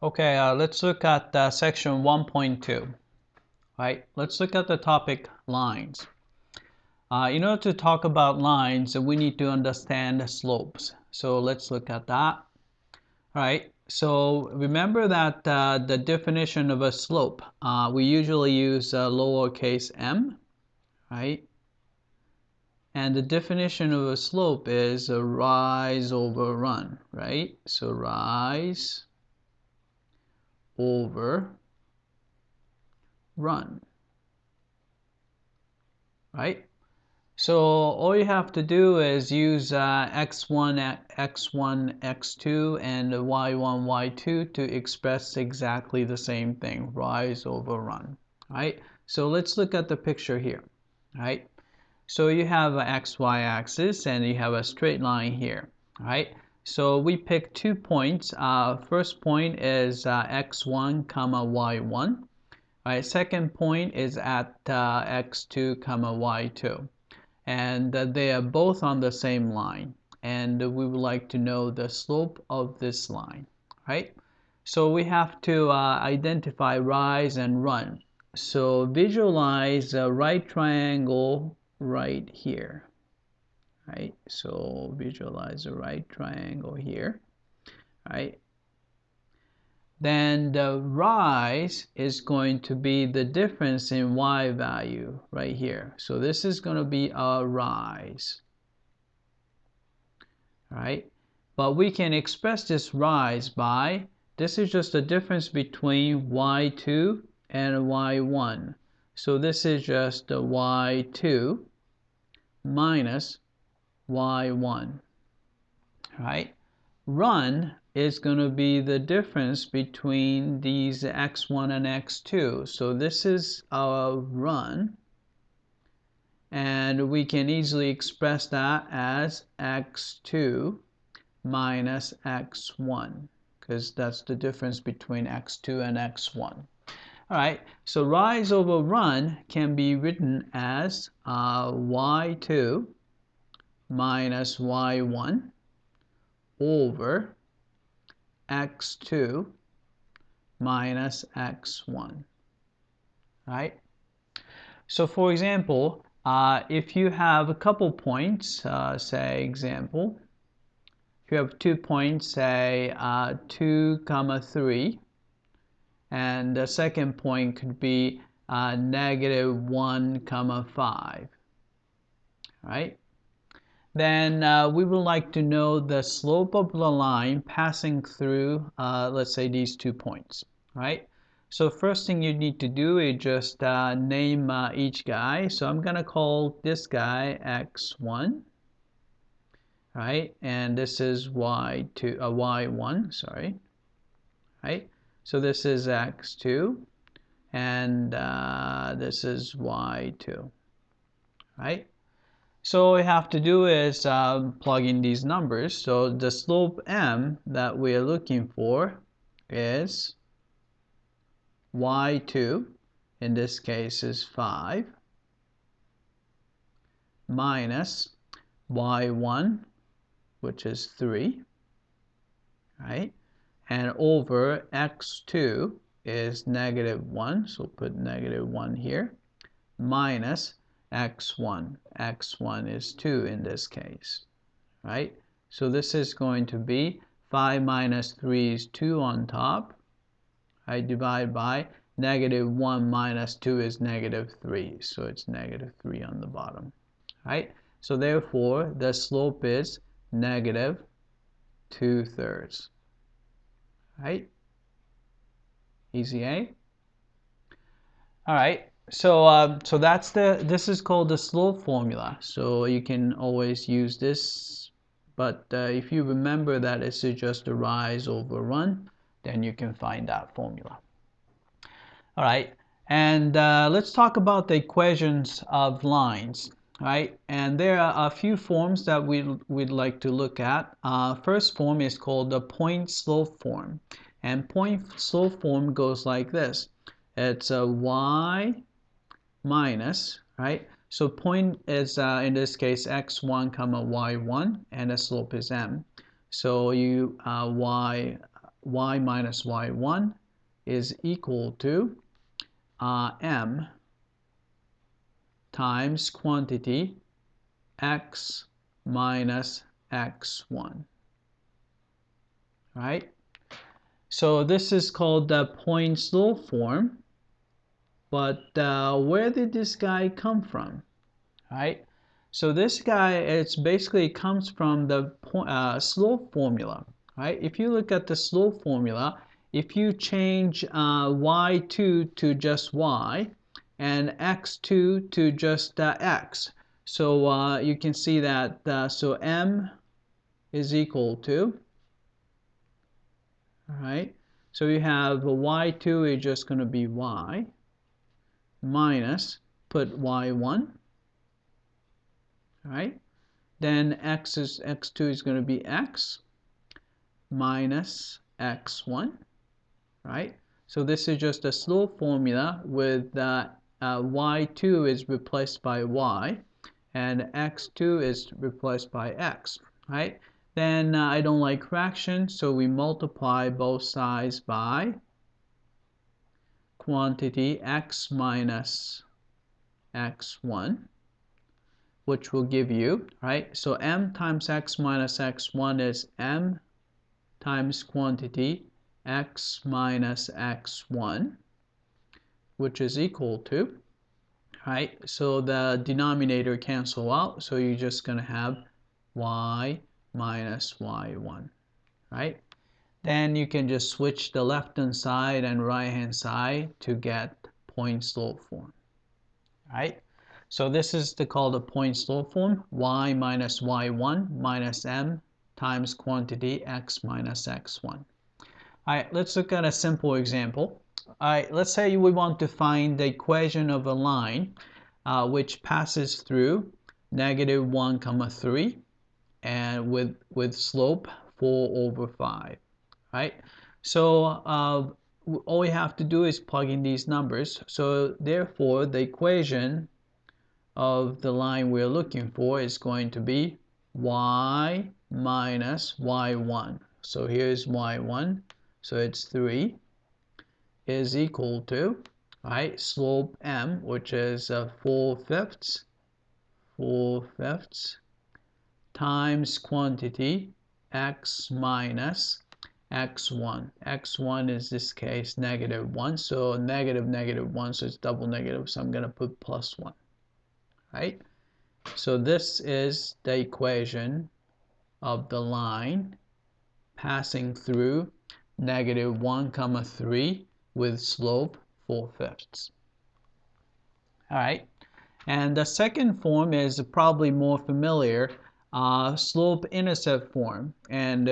Okay, let's look at section 1.2. Right, let's look at the topic lines. In order to talk about lines, we need to understand slopes. So let's look at that. All right, so remember that the definition of a slope, we usually use lowercase m, right? And the definition of a slope is a rise over run, right? So rise over run, right? So all you have to do is use x1, x1, x2, and y1, y2 to express exactly the same thing, rise over run, right? So let's look at the picture here, right? So you have an xy axis and you have a straight line here, right? So we pick 2 points. First point is x1 comma y1. Right, second point is at x2 comma y2, and they are both on the same line, and we would like to know the slope of this line, right? So we have to identify rise and run. So visualize a right triangle right here, right? So visualize a right triangle here, right? Then the rise is going to be the difference in y value right here. So this is going to be a rise, right? But we can express this rise by, this is just the difference between y2 and y1. So this is just the y2 minus y1, right? Run is going to be the difference between these x1 and x2. So this is our run, and we can easily express that as x2 minus x1, because that's the difference between x2 and x1. All right, so rise over run can be written as y2 minus y1 over x2 minus x1, right? So for example, if you have a couple points, say example, if you have 2 points, say 2 comma 3, and the second point could be negative 1 comma 5, right? Then we would like to know the slope of the line passing through, let's say, these 2 points, right? So first thing you need to do is just name each guy. So I'm going to call this guy x1, right? And this is y1, sorry, right? So this is x2, and this is y2, right? So all we have to do is plug in these numbers. So the slope m that we are looking for is y2, in this case is 5, minus y1, which is 3, right? And over x2 is negative 1, so put negative 1 here, minus x1. x1 is 2 in this case, right? So this is going to be 5 minus 3 is 2 on top. I divide by negative 1 minus 2 is negative 3. So it's negative 3 on the bottom, right? So therefore, the slope is negative 2/3, right? Easy, eh? All right. So this is called the slope formula. So you can always use this, but if you remember that it's just a rise over run, then you can find that formula. All right, and let's talk about the equations of lines. Right, and there are a few forms that we'd like to look at. First form is called the point slope form, and point slope form goes like this. It's a y minus, right? So point is in this case x1 comma y1, and the slope is m. So you y y minus y1 is equal to m times quantity x minus x1, right? So this is called the Poincare law form, but where did this guy come from, right? So this guy, it's basically comes from the slope formula, right? If you look at the slope formula, if you change y2 to just y and x2 to just x, so you can see that so m is equal to, all right, so you have y2 is just going to be y minus, put y1, all right, then x2 is going to be x minus x1, right? So this is just a slope formula with y2 is replaced by y and x2 is replaced by x, right? Then I don't like fractions, so we multiply both sides by quantity x minus x1, which will give you, right? So m times x minus x1 is m times quantity x minus x1, which is equal to, right? So the denominator cancel out, so you're just going to have y minus y1, right? Then you can just switch the left hand side and right hand side to get Poincare law form, right? So this is called the Poincare law form, y minus y1 minus m times quantity x minus x1. All right, let's look at a simple example. All right, let's say we want to find the equation of a line which passes through -1, 3 and with slope 4/5, right? So all we have to do is plug in these numbers. So therefore, the equation of the line we're looking for is going to be y minus y1. So here's y1, so it's 3, is equal to, right, slope m, which is 4/5, times quantity x minus x1. x1 is this case -1, so -1, so it's double negative, so I'm going to put +1, right? So this is the equation of the line passing through -1, 3 with slope 4/5. All right, and the second form is probably more familiar, slope-intercept form, and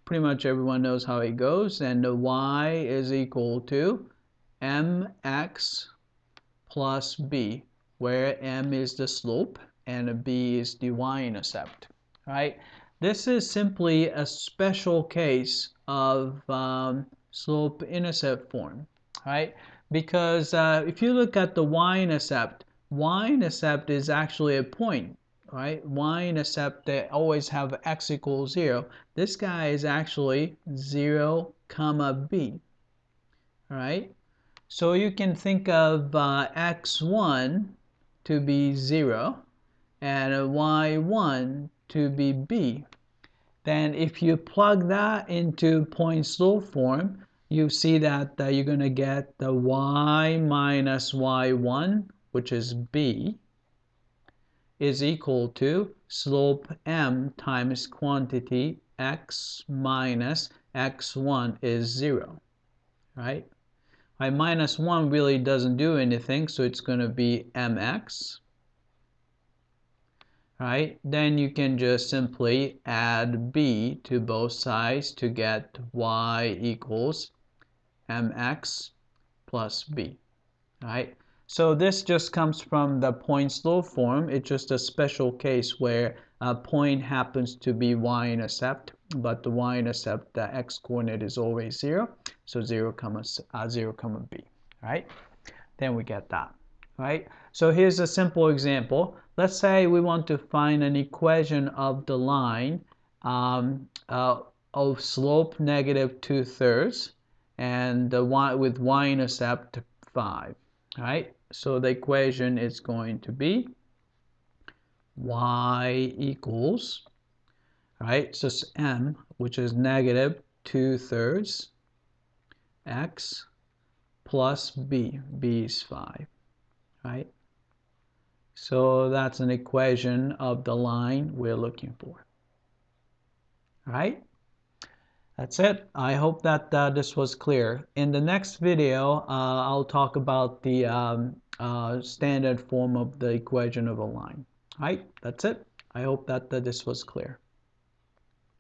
pretty much everyone knows how it goes, and the y is equal to mx plus b, where m is the slope and b is the y-intercept, right? This is simply a special case of slope-intercept form, right? Because if you look at the y-intercept is actually a point, right? Y-intercept, they always have x equals 0. This guy is actually 0, b, right? So you can think of x1 to be 0 and y1 to be b. Then if you plug that into Poincare law form, you see that you're going to get the y minus y1, which is b, is equal to slope m times quantity x minus x1 is 0, right? Minus 1 really doesn't do anything, so it's going to be mx, right? Then you can just simply add b to both sides to get y equals mx plus b, right? So this just comes from the Poincare law form. It's just a special case where a point happens to be y-intercept, but the y-intercept, the x-coordinate is always 0, so 0, 0, b, right? Then we get that, right? So here's a simple example. Let's say we want to find an equation of the line of slope negative 2/3 and the y with y-intercept 5. All right, so the equation is going to be y equals, all right, so it's m, which is negative 2/3 x plus b. B is 5, right? So that's an equation of the line we're looking for. All right, that's it. I hope that this was clear. In the next video, I'll talk about the standard form of the equation of a line. All right, that's it. I hope that this was clear.